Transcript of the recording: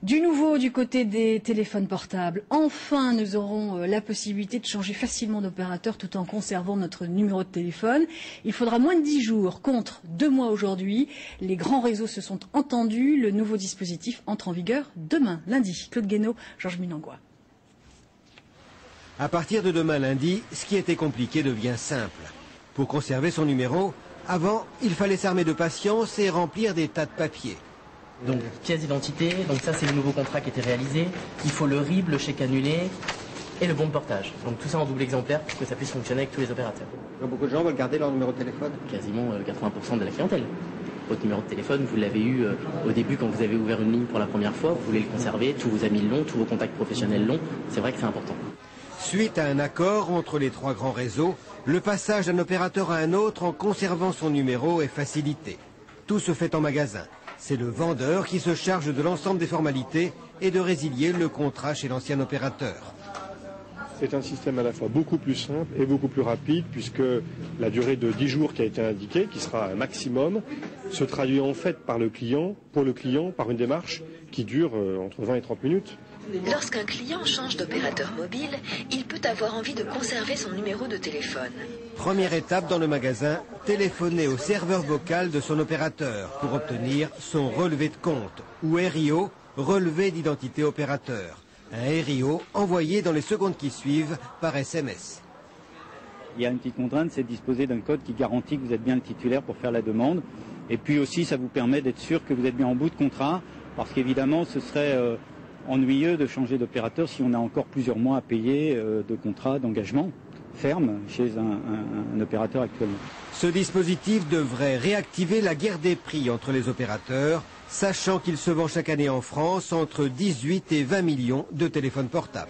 Du nouveau du côté des téléphones portables. Enfin, nous aurons la possibilité de changer facilement d'opérateur tout en conservant notre numéro de téléphone. Il faudra moins de 10 jours contre 2 mois aujourd'hui. Les grands réseaux se sont entendus. Le nouveau dispositif entre en vigueur demain, lundi. Claude Guénaud, Georges Minangois. À partir de demain lundi, ce qui était compliqué devient simple. Pour conserver son numéro, avant, il fallait s'armer de patience et remplir des tas de papiers. Donc pièce d'identité, donc ça c'est le nouveau contrat qui était réalisé. Il faut le RIB, le chèque annulé et le bon de portage. Donc tout ça en double exemplaire pour que ça puisse fonctionner avec tous les opérateurs. Beaucoup de gens veulent garder leur numéro de téléphone. Quasiment 80% de la clientèle. Votre numéro de téléphone, vous l'avez eu au début quand vous avez ouvert une ligne pour la première fois, vous voulez le conserver, tous vos amis l'ont, tous vos contacts professionnels l'ont, c'est vrai que c'est important. Suite à un accord entre les 3 grands réseaux, le passage d'un opérateur à un autre en conservant son numéro est facilité. Tout se fait en magasin. C'est le vendeur qui se charge de l'ensemble des formalités et de résilier le contrat chez l'ancien opérateur. C'est un système à la fois beaucoup plus simple et beaucoup plus rapide puisque la durée de 10 jours qui a été indiquée, qui sera un maximum, se traduit en fait par le client, pour le client, par une démarche qui dure entre 20 et 30 minutes. Lorsqu'un client change d'opérateur mobile, il peut avoir envie de conserver son numéro de téléphone. Première étape dans le magasin, téléphoner au serveur vocal de son opérateur pour obtenir son relevé de compte ou RIO, relevé d'identité opérateur. Un RIO envoyé dans les secondes qui suivent par SMS. Il y a une petite contrainte, c'est de disposer d'un code qui garantit que vous êtes bien le titulaire pour faire la demande. Et puis aussi, ça vous permet d'être sûr que vous êtes bien en bout de contrat, parce qu'évidemment, ce serait ennuyeux de changer d'opérateur si on a encore plusieurs mois à payer de contrat d'engagement ferme chez un opérateur actuellement. Ce dispositif devrait réactiver la guerre des prix entre les opérateurs, sachant qu'il se vend chaque année en France entre 18 et 20 millions de téléphones portables.